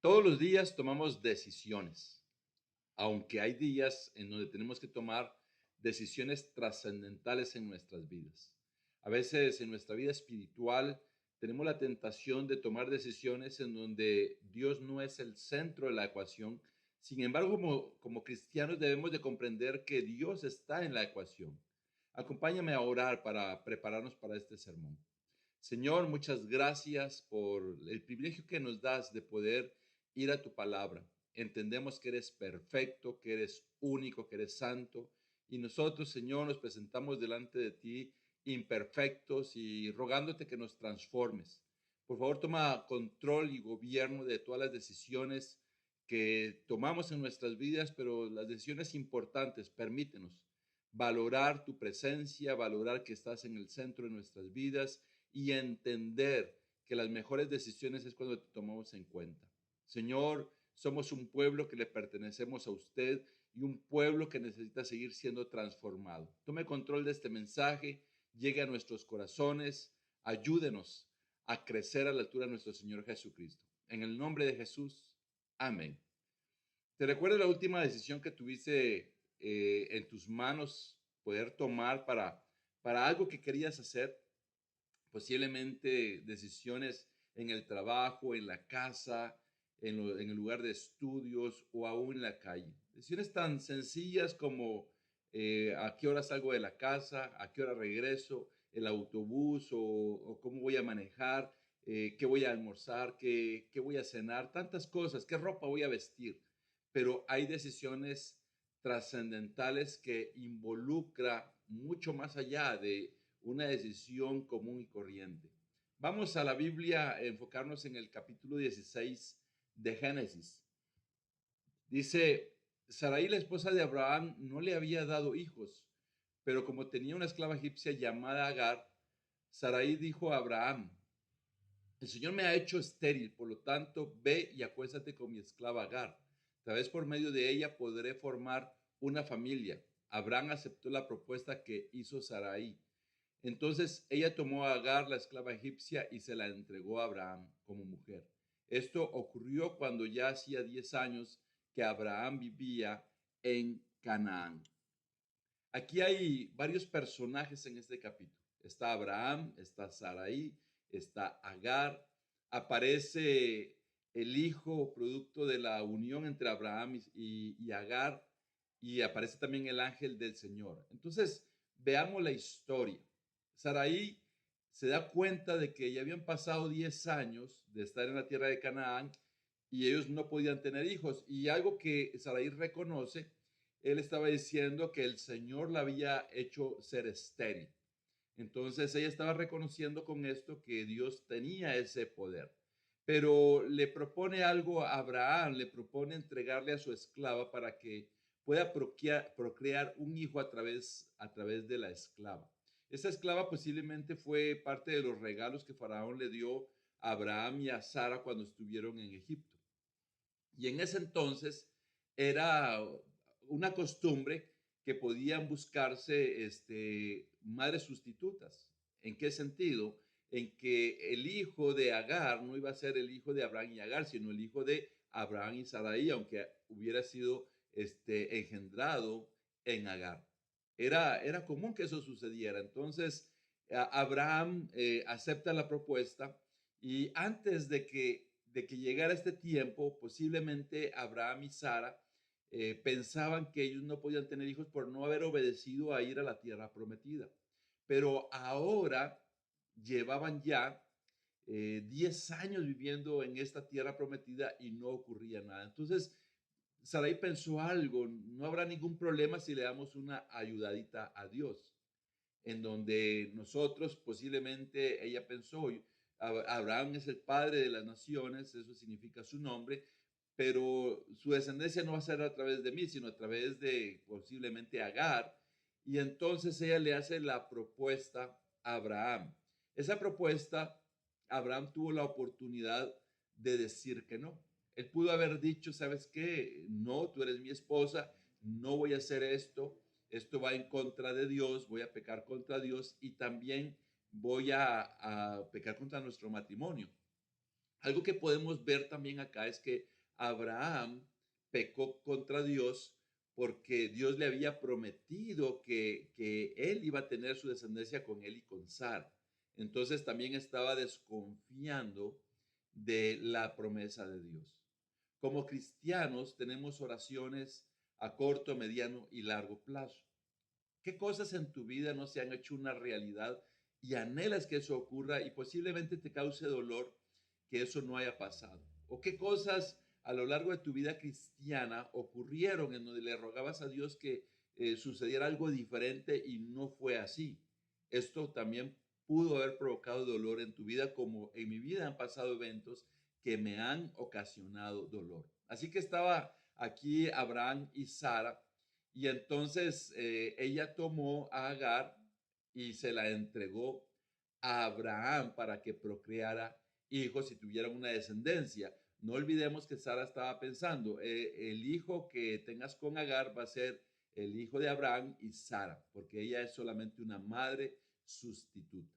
Todos los días tomamos decisiones, aunque hay días en donde tenemos que tomar decisiones trascendentales en nuestras vidas. A veces en nuestra vida espiritual tenemos la tentación de tomar decisiones en donde Dios no es el centro de la ecuación. Sin embargo, como cristianos debemos de comprender que Dios está en la ecuación. Acompáñame a orar para prepararnos para este sermón. Señor, muchas gracias por el privilegio que nos das de poder ir a tu palabra. Entendemos que eres perfecto, que eres único, que eres santo. Y nosotros, Señor, nos presentamos delante de ti imperfectos y rogándote que nos transformes. Por favor, toma control y gobierno de todas las decisiones que tomamos en nuestras vidas, pero las decisiones importantes, permítenos valorar tu presencia, valorar que estás en el centro de nuestras vidas y entender que las mejores decisiones es cuando te tomamos en cuenta. Señor, somos un pueblo que le pertenecemos a usted y un pueblo que necesita seguir siendo transformado. Tome control de este mensaje, llegue a nuestros corazones, ayúdenos a crecer a la altura de nuestro Señor Jesucristo. En el nombre de Jesús, amén. ¿Te recuerdas la última decisión que tuviste en tus manos poder tomar para algo que querías hacer? Posiblemente decisiones en el trabajo, en la casa, en el lugar de estudios o aún en la calle. Decisiones tan sencillas como a qué hora salgo de la casa, a qué hora regreso, el autobús o cómo voy a manejar, qué voy a almorzar, qué voy a cenar, tantas cosas, qué ropa voy a vestir. Pero hay decisiones trascendentales que involucra mucho más allá de una decisión común y corriente. Vamos a la Biblia a enfocarnos en el capítulo 16 de Génesis. Dice, Sarai, la esposa de Abraham, no le había dado hijos, pero como tenía una esclava egipcia llamada Agar, Sarai dijo a Abraham, el Señor me ha hecho estéril, por lo tanto, ve y acuéstate con mi esclava Agar. Tal vez por medio de ella podré formar una familia. Abraham aceptó la propuesta que hizo Sarai. Entonces ella tomó a Agar, la esclava egipcia, y se la entregó a Abraham como mujer. Esto ocurrió cuando ya hacía 10 años que Abraham vivía en Canaán. Aquí hay varios personajes en este capítulo. Está Abraham, está Sarai, está Agar. Aparece el hijo producto de la unión entre Abraham y Agar, y aparece también el ángel del Señor. Entonces, veamos la historia. Sarai se da cuenta de que ya habían pasado 10 años de estar en la tierra de Canaán y ellos no podían tener hijos. Y algo que Sarai reconoce, él estaba diciendo que el Señor la había hecho ser estéril. Entonces ella estaba reconociendo con esto que Dios tenía ese poder. Pero le propone algo a Abraham, le propone entregarle a su esclava para que pueda procrear un hijo a través de la esclava. Esa esclava posiblemente fue parte de los regalos que Faraón le dio a Abraham y a Sara cuando estuvieron en Egipto. Y en ese entonces era una costumbre que podían buscarse madres sustitutas. ¿En qué sentido? En que el hijo de Agar no iba a ser el hijo de Abraham y Agar, sino el hijo de Abraham y Sarai, aunque hubiera sido engendrado en Agar. Era común que eso sucediera. Entonces, Abraham acepta la propuesta y antes de que llegara este tiempo, posiblemente Abraham y Sara pensaban que ellos no podían tener hijos por no haber obedecido a ir a la tierra prometida. Pero ahora llevaban ya 10 años viviendo en esta tierra prometida y no ocurría nada. Entonces, Sarai pensó algo, no habrá ningún problema si le damos una ayudadita a Dios, en donde nosotros posiblemente, ella pensó, Abraham es el padre de las naciones, eso significa su nombre, pero su descendencia no va a ser a través de mí, sino a través de posiblemente Agar. Y entonces ella le hace la propuesta a Abraham. Esa propuesta, Abraham tuvo la oportunidad de decir que no. Él pudo haber dicho, ¿sabes qué? No, tú eres mi esposa, no voy a hacer esto va en contra de Dios, voy a pecar contra Dios y también voy a pecar contra nuestro matrimonio. Algo que podemos ver también acá es que Abraham pecó contra Dios porque Dios le había prometido que él iba a tener su descendencia con él y con Sara. Entonces también estaba desconfiando de la promesa de Dios. Como cristianos tenemos oraciones a corto, mediano y largo plazo. ¿Qué cosas en tu vida no se han hecho una realidad y anhelas que eso ocurra y posiblemente te cause dolor que eso no haya pasado? ¿O qué cosas a lo largo de tu vida cristiana ocurrieron en donde le rogabas a Dios que sucediera algo diferente y no fue así? Esto también pudo haber provocado dolor en tu vida, como en mi vida han pasado eventos que me han ocasionado dolor. Así que estaba aquí Abraham y Sara, y entonces ella tomó a Agar y se la entregó a Abraham para que procreara hijos y tuviera una descendencia. No olvidemos que Sara estaba pensando, el hijo que tengas con Agar va a ser el hijo de Abraham y Sara, porque ella es solamente una madre sustituta.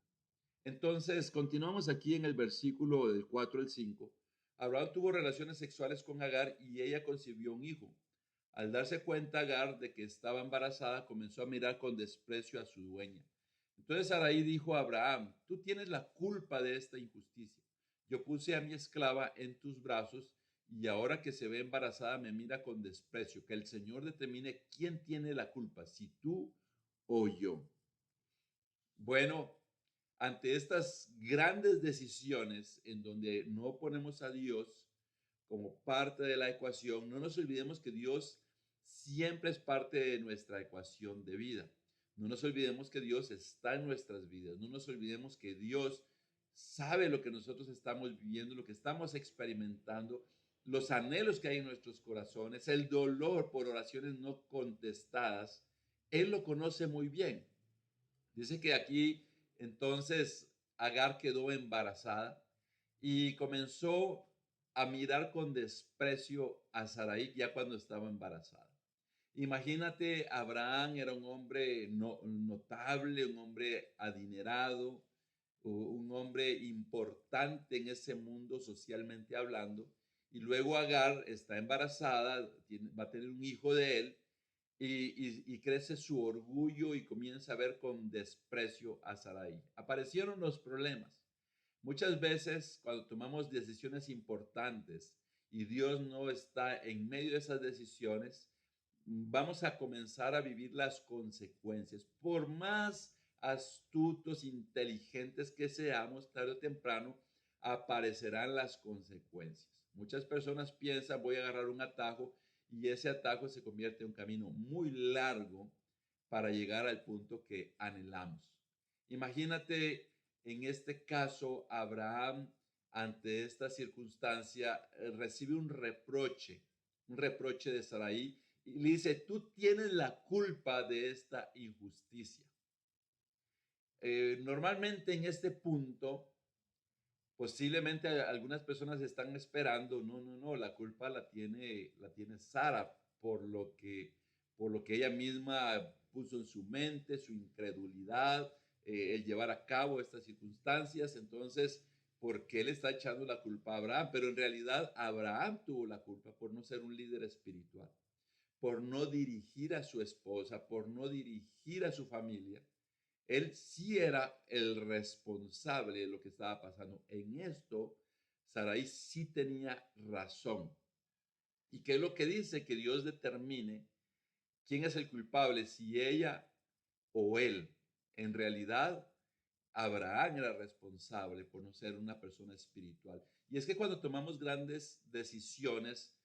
Entonces, continuamos aquí en el versículo del 4 al 5. Abraham tuvo relaciones sexuales con Agar y ella concibió un hijo. Al darse cuenta Agar de que estaba embarazada, comenzó a mirar con desprecio a su dueña. Entonces Sarai dijo a Abraham, tú tienes la culpa de esta injusticia. Yo puse a mi esclava en tus brazos y ahora que se ve embarazada me mira con desprecio. Que el Señor determine quién tiene la culpa, si tú o yo. Bueno, ante estas grandes decisiones en donde no ponemos a Dios como parte de la ecuación, no nos olvidemos que Dios siempre es parte de nuestra ecuación de vida. No nos olvidemos que Dios está en nuestras vidas. No nos olvidemos que Dios sabe lo que nosotros estamos viviendo, lo que estamos experimentando, los anhelos que hay en nuestros corazones, el dolor por oraciones no contestadas. Él lo conoce muy bien. Dice que aquí entonces Agar quedó embarazada y comenzó a mirar con desprecio a Sarai ya cuando estaba embarazada. Imagínate, Abraham era un hombre notable, un hombre adinerado, un hombre importante en ese mundo socialmente hablando, y luego Agar está embarazada, va a tener un hijo de él, y crece su orgullo y comienza a ver con desprecio a Sarai. Aparecieron los problemas. Muchas veces cuando tomamos decisiones importantes y Dios no está en medio de esas decisiones, vamos a comenzar a vivir las consecuencias. Por más astutos, inteligentes que seamos, tarde o temprano aparecerán las consecuencias. Muchas personas piensan, voy a agarrar un atajo y ese atajo se convierte en un camino muy largo para llegar al punto que anhelamos. Imagínate en este caso, Abraham ante esta circunstancia recibe un reproche de Sarai y le dice, tú tienes la culpa de esta injusticia. Normalmente en este punto, posiblemente algunas personas están esperando, no, la culpa la tiene Sara por lo que ella misma puso en su mente, su incredulidad, el llevar a cabo estas circunstancias. Entonces, ¿por qué le está echando la culpa a Abraham? Pero en realidad Abraham tuvo la culpa por no ser un líder espiritual, por no dirigir a su esposa, por no dirigir a su familia. Él sí era el responsable de lo que estaba pasando. En esto, Sarai sí tenía razón. ¿Y qué es lo que dice? Que Dios determine quién es el culpable, si ella o él. En realidad, Abraham era responsable por no ser una persona espiritual. Y es que cuando tomamos grandes decisiones,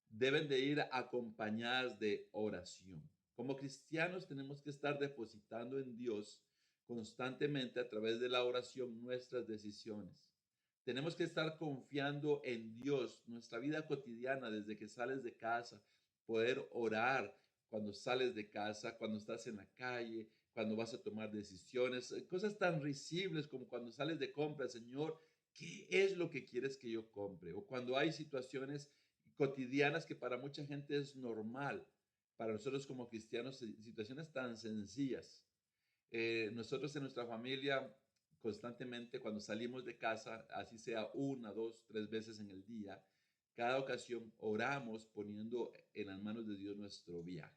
deben de ir acompañadas de oración. Como cristianos tenemos que estar depositando en Dios constantemente a través de la oración nuestras decisiones. Tenemos que estar confiando en Dios, nuestra vida cotidiana, desde que sales de casa, poder orar cuando sales de casa, cuando estás en la calle, cuando vas a tomar decisiones, cosas tan risibles como cuando sales de compra, Señor, ¿qué es lo que quieres que yo compre? O cuando hay situaciones cotidianas que para mucha gente es normal, para nosotros como cristianos, situaciones tan sencillas. Nosotros en nuestra familia constantemente cuando salimos de casa, así sea una, dos, tres veces en el día, cada ocasión oramos poniendo en las manos de Dios nuestro viaje.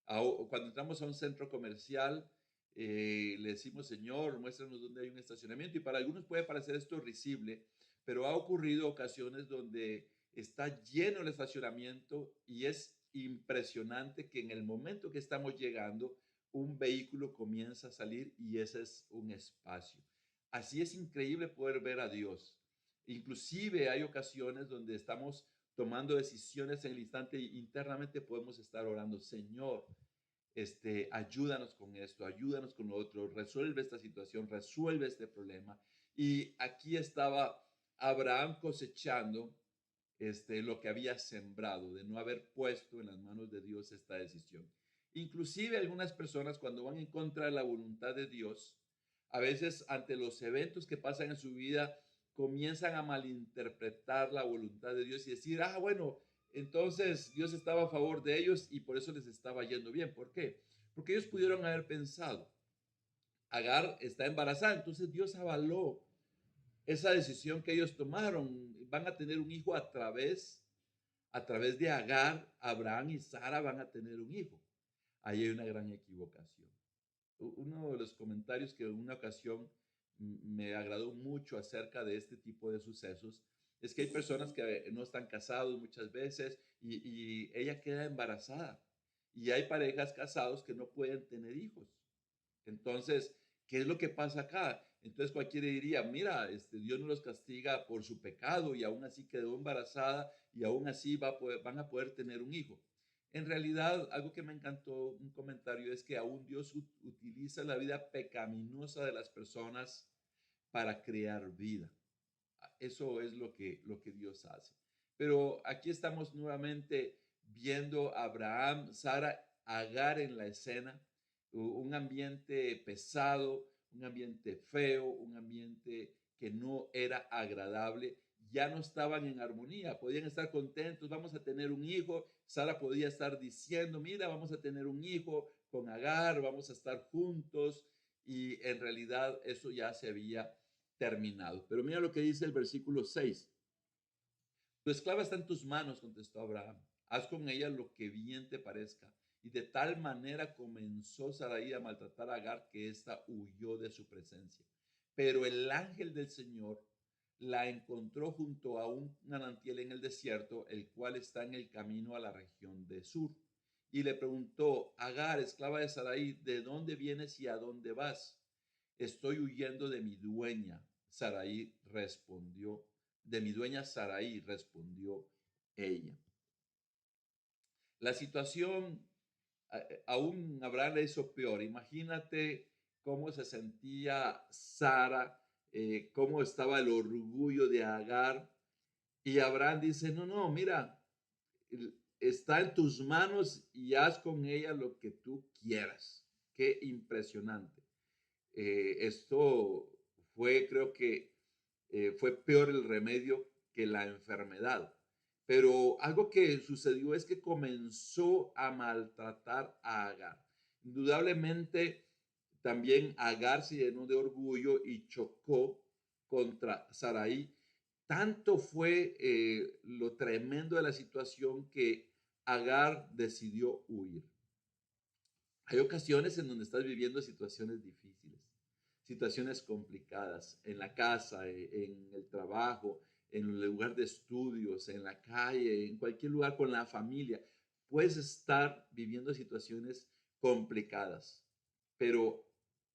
Cuando entramos a un centro comercial, le decimos, Señor, muéstranos dónde hay un estacionamiento. Y para algunos puede parecer esto risible, pero ha ocurrido ocasiones donde está lleno el estacionamiento y es impresionante que en el momento que estamos llegando, un vehículo comienza a salir y ese es un espacio. Así es increíble poder ver a Dios. Inclusive hay ocasiones donde estamos tomando decisiones en el instante y internamente podemos estar orando, Señor, ayúdanos con esto, ayúdanos con lo otro, resuelve esta situación, resuelve este problema. Y aquí estaba Abraham cosechando lo que había sembrado, de no haber puesto en las manos de Dios esta decisión. Inclusive algunas personas cuando van en contra de la voluntad de Dios, a veces ante los eventos que pasan en su vida, comienzan a malinterpretar la voluntad de Dios y decir, bueno, entonces Dios estaba a favor de ellos y por eso les estaba yendo bien. ¿Por qué? Porque ellos pudieron haber pensado, Agar está embarazada, entonces Dios avaló esa decisión que ellos tomaron. Van a tener un hijo a través de Agar, Abraham y Sara van a tener un hijo. Ahí hay una gran equivocación. Uno de los comentarios que en una ocasión me agradó mucho acerca de este tipo de sucesos es que hay personas que no están casados muchas veces y ella queda embarazada y hay parejas casados que no pueden tener hijos. Entonces, ¿qué es lo que pasa acá? Entonces cualquiera diría, mira, Dios no los castiga por su pecado y aún así quedó embarazada y aún así van a poder tener un hijo. En realidad, algo que me encantó, un comentario, es que aún Dios utiliza la vida pecaminosa de las personas para crear vida. Eso es lo que Dios hace. Pero aquí estamos nuevamente viendo a Abraham, Sara, Agar en la escena, un ambiente pesado, un ambiente feo, un ambiente que no era agradable, ya no estaban en armonía, podían estar contentos, vamos a tener un hijo, Sara podía estar diciendo, mira, vamos a tener un hijo con Agar, vamos a estar juntos, y en realidad eso ya se había terminado. Pero mira lo que dice el versículo 6. Tu esclava está en tus manos, contestó Abraham. Haz con ella lo que bien te parezca. Y de tal manera comenzó Sarai a maltratar a Agar que ésta huyó de su presencia. Pero el ángel del Señor la encontró junto a un manantial en el desierto, el cual está en el camino a la región de Sur. Y le preguntó, Agar, esclava de Sarai, ¿de dónde vienes y a dónde vas? Estoy huyendo de mi dueña. Sarai respondió, de mi dueña Sarai, respondió ella. La situación aún Abraham le hizo peor. Imagínate cómo se sentía Sara, cómo estaba el orgullo de Agar. Y Abraham dice, no, no, mira, está en tus manos y haz con ella lo que tú quieras. Qué impresionante. Esto fue, creo que fue peor el remedio que la enfermedad. Pero algo que sucedió es que comenzó a maltratar a Agar. Indudablemente, también Agar se llenó de orgullo y chocó contra Sarai. Tanto fue lo tremendo de la situación que Agar decidió huir. Hay ocasiones en donde estás viviendo situaciones difíciles, situaciones complicadas, en la casa, en el trabajo, en el lugar de estudios, en la calle, en cualquier lugar con la familia. Puedes estar viviendo situaciones complicadas, pero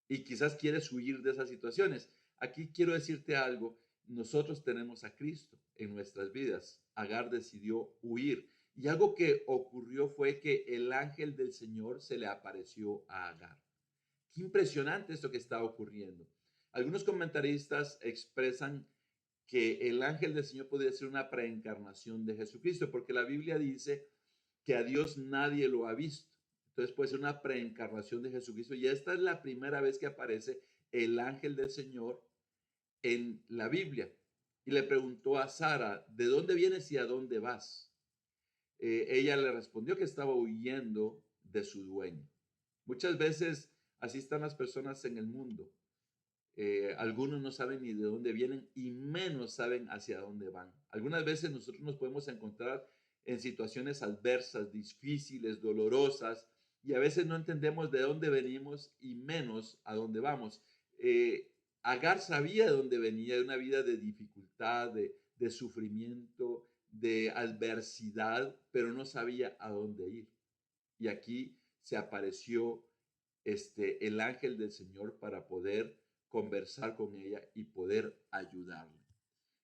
y quizás quieres huir de esas situaciones. Aquí quiero decirte algo, nosotros tenemos a Cristo en nuestras vidas. Agar decidió huir. Y algo que ocurrió fue que el ángel del Señor se le apareció a Agar. Qué impresionante esto que está ocurriendo. Algunos comentaristas expresan que el ángel del Señor podría ser una preencarnación de Jesucristo, porque la Biblia dice que a Dios nadie lo ha visto. Entonces puede ser una preencarnación de Jesucristo. Y esta es la primera vez que aparece el ángel del Señor en la Biblia. Y le preguntó a Sara, ¿de dónde vienes y a dónde vas? Ella le respondió que estaba huyendo de su dueño. Muchas veces así están las personas en el mundo. Algunos no saben ni de dónde vienen y menos saben hacia dónde van. Algunas veces nosotros nos podemos encontrar en situaciones adversas, difíciles, dolorosas, y a veces no entendemos de dónde venimos y menos a dónde vamos. Eh, Agar sabía de dónde venía, de una vida de dificultad, de sufrimiento, de adversidad, pero no sabía a dónde ir. Y aquí se apareció el ángel del Señor para poder conversar con ella y poder ayudarle.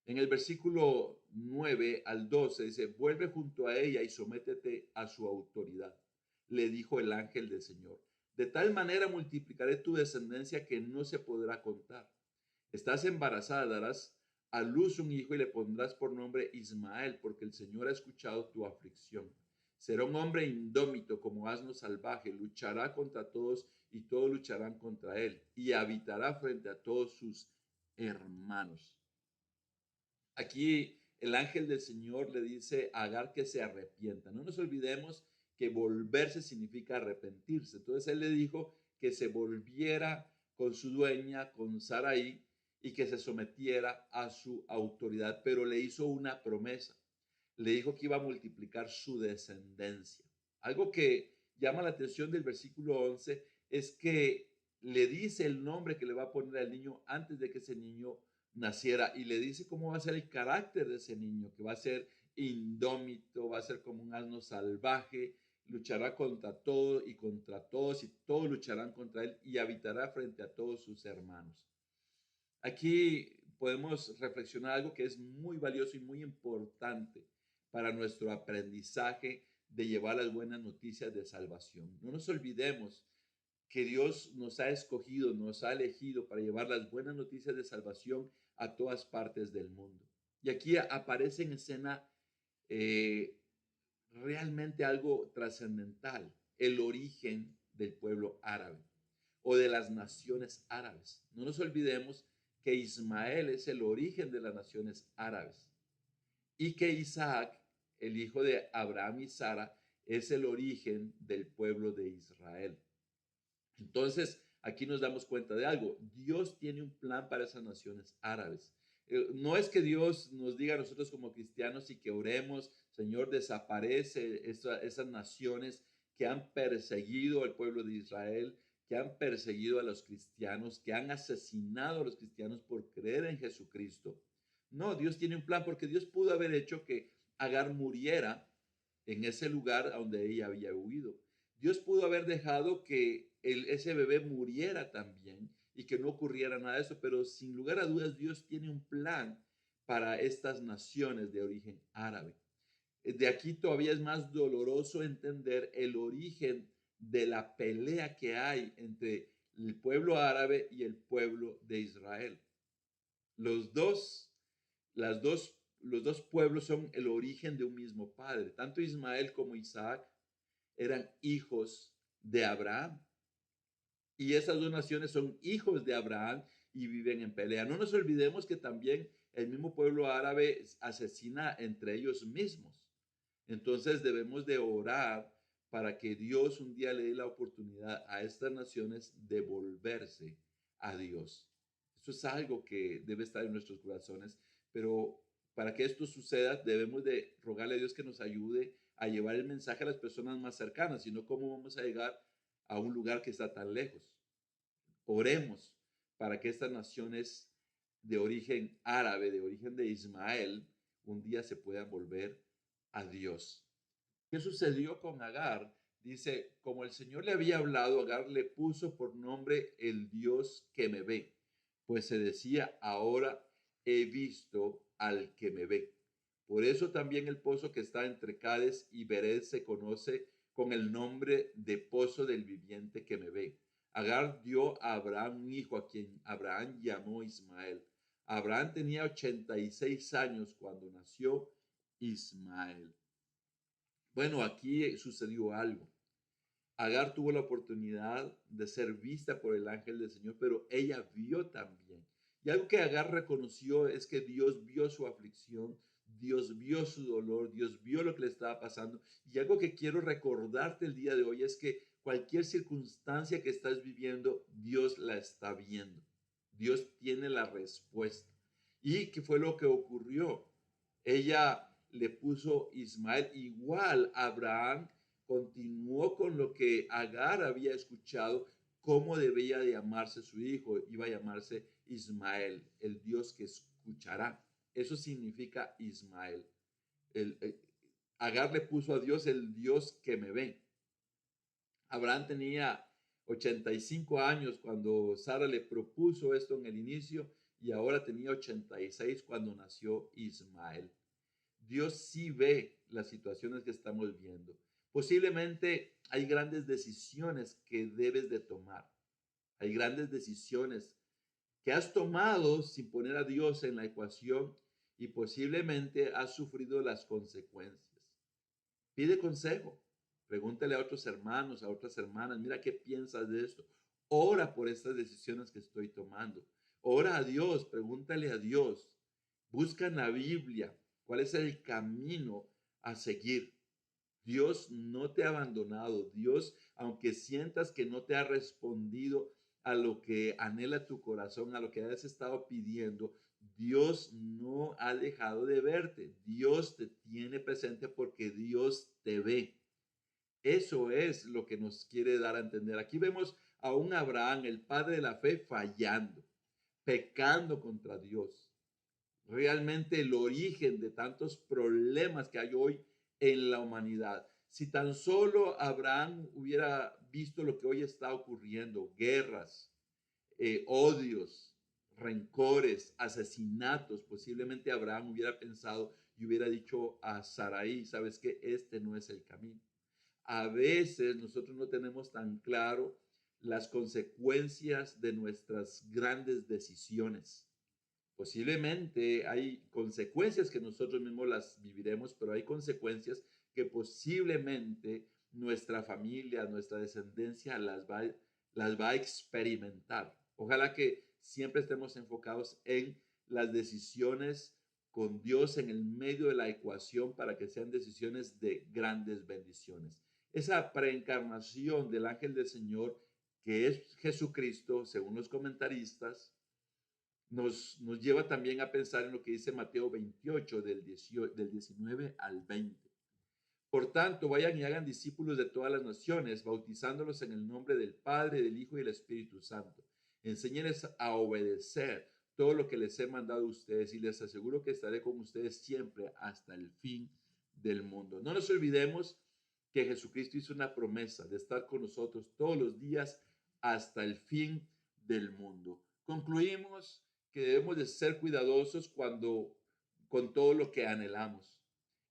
En el versículo 9 al 12 dice, vuelve junto a ella y sométete a su autoridad, le dijo el ángel del Señor. De tal manera multiplicaré tu descendencia que no se podrá contar. Estás embarazada, darás a luz un hijo y le pondrás por nombre Ismael, porque el Señor ha escuchado tu aflicción. Será un hombre indómito como asno salvaje, luchará contra todos y todos lucharán contra él, y habitará frente a todos sus hermanos. Aquí el ángel del Señor le dice a Agar que se arrepienta. No nos olvidemos que volverse significa arrepentirse. Entonces él le dijo que se volviera con su dueña, con Sarai, y que se sometiera a su autoridad, pero le hizo una promesa. Le dijo que iba a multiplicar su descendencia. Algo que llama la atención del versículo 11 es que le dice el nombre que le va a poner al niño antes de que ese niño naciera, y le dice cómo va a ser el carácter de ese niño, que va a ser indómito, va a ser como un asno salvaje, luchará contra todo y contra todos, y todos lucharán contra él, y habitará frente a todos sus hermanos. Aquí podemos reflexionar algo que es muy valioso y muy importante para nuestro aprendizaje de llevar las buenas noticias de salvación. No nos olvidemos que Dios nos ha escogido, nos ha elegido para llevar las buenas noticias de salvación a todas partes del mundo. Y aquí aparece en escena eh, realmente algo trascendental, el origen del pueblo árabe o de las naciones árabes. No nos olvidemos que Ismael es el origen de las naciones árabes y que Isaac, el hijo de Abraham y Sara, es el origen del pueblo de Israel. Entonces, aquí nos damos cuenta de algo. Dios tiene un plan para esas naciones árabes. No es que Dios nos diga a nosotros como cristianos y que oremos, Señor, desaparece esas naciones que han perseguido al pueblo de Israel, que han perseguido a los cristianos, que han asesinado a los cristianos por creer en Jesucristo. No, Dios tiene un plan porque Dios pudo haber hecho que Agar muriera en ese lugar a donde ella había huido. Dios pudo haber dejado que ese bebé muriera también y que no ocurriera nada de eso, pero sin lugar a dudas Dios tiene un plan para estas naciones de origen árabe. De aquí todavía es más doloroso entender el origen de la pelea que hay entre el pueblo árabe y el pueblo de Israel. Los dos, los dos pueblos son el origen de un mismo padre. Tanto Ismael como Isaac eran hijos de Abraham. Y esas dos naciones son hijos de Abraham y viven en pelea. No nos olvidemos que también el mismo pueblo árabe asesina entre ellos mismos. Entonces debemos de orar para que Dios un día le dé la oportunidad a estas naciones de volverse a Dios. Eso es algo que debe estar en nuestros corazones, pero para que esto suceda debemos de rogarle a Dios que nos ayude a llevar el mensaje a las personas más cercanas, sino cómo vamos a llegar a un lugar que está tan lejos. Oremos para que estas naciones de origen árabe, de origen de Ismael, un día se puedan volver a Dios. ¿Qué sucedió con Agar? Dice, como el Señor le había hablado, Agar le puso por nombre el Dios que me ve, pues se decía, ahora he visto al que me ve. Por eso también el pozo que está entre Cades y Bered se conoce con el nombre de pozo del viviente que me ve. Agar dio a Abraham un hijo a quien Abraham llamó Ismael. Abraham tenía 86 años cuando nació Ismael. Bueno, aquí sucedió algo. Agar tuvo la oportunidad de ser vista por el ángel del Señor, pero ella vio también. Y algo que Agar reconoció es que Dios vio su aflicción, Dios vio su dolor, Dios vio lo que le estaba pasando. Y algo que quiero recordarte el día de hoy es que cualquier circunstancia que estás viviendo, Dios la está viendo. Dios tiene la respuesta. ¿Y qué fue lo que ocurrió? Ella le puso Ismael. Igual Abraham continuó con lo que Agar había escuchado, cómo debía de llamarse su hijo. Iba a llamarse Ismael, el Dios que escuchará. Eso significa Ismael. Agar le puso a Dios el Dios que me ve. Abraham tenía 85 años cuando Sara le propuso esto en el inicio y ahora tenía 86 cuando nació Ismael. Dios sí ve las situaciones que estamos viendo. Posiblemente hay grandes decisiones que debes de tomar. Hay grandes decisiones que has tomado sin poner a Dios en la ecuación y posiblemente has sufrido las consecuencias. Pide consejo, pregúntale a otros hermanos, a otras hermanas, mira qué piensas de esto. Ora por estas decisiones que estoy tomando. Ora a Dios, pregúntale a Dios. Busca en la Biblia cuál es el camino a seguir. Dios no te ha abandonado. Dios, aunque sientas que no te ha respondido a lo que anhela tu corazón, a lo que has estado pidiendo, Dios no ha dejado de verte. Dios te tiene presente porque Dios te ve. Eso es lo que nos quiere dar a entender. Aquí vemos a un Abraham, el padre de la fe, fallando, pecando contra Dios. Realmente el origen de tantos problemas que hay hoy en la humanidad. Si tan solo Abraham hubiera visto lo que hoy está ocurriendo, guerras, odios, rencores, asesinatos, posiblemente Abraham hubiera pensado y hubiera dicho a Sarai, sabes que este no es el camino. A veces nosotros no tenemos tan claro las consecuencias de nuestras grandes decisiones. Posiblemente hay consecuencias que nosotros mismos las viviremos, pero hay consecuencias que posiblemente nuestra familia, nuestra descendencia las va a experimentar. Ojalá que siempre estemos enfocados en las decisiones con Dios en el medio de la ecuación para que sean decisiones de grandes bendiciones. Esa preencarnación del ángel del Señor, que es Jesucristo, según los comentaristas, nos lleva también a pensar en lo que dice Mateo 28, del 19 al 20. Por tanto, vayan y hagan discípulos de todas las naciones, bautizándolos en el nombre del Padre, del Hijo y del Espíritu Santo. Enséñenles a obedecer todo lo que les he mandado a ustedes y les aseguro que estaré con ustedes siempre hasta el fin del mundo. No nos olvidemos que Jesucristo hizo una promesa de estar con nosotros todos los días hasta el fin del mundo. Concluimos que debemos de ser cuidadosos con todo lo que anhelamos.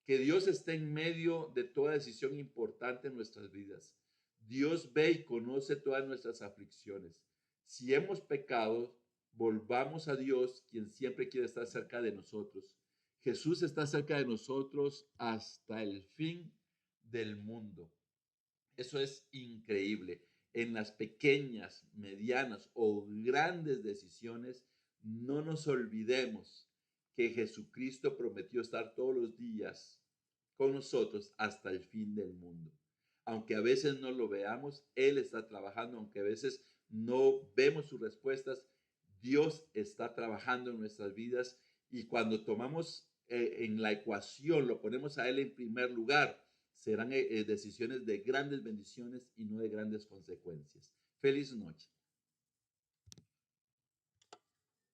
Que Dios esté en medio de toda decisión importante en nuestras vidas. Dios ve y conoce todas nuestras aflicciones. Si hemos pecado, volvamos a Dios, quien siempre quiere estar cerca de nosotros. Jesús está cerca de nosotros hasta el fin del mundo. Eso es increíble. En las pequeñas, medianas o grandes decisiones, no nos olvidemos que Jesucristo prometió estar todos los días con nosotros hasta el fin del mundo. Aunque a veces no lo veamos, Él está trabajando, aunque a veces no vemos sus respuestas, Dios está trabajando en nuestras vidas y cuando tomamos en la ecuación, lo ponemos a Él en primer lugar, serán decisiones de grandes bendiciones y no de grandes consecuencias. Feliz noche.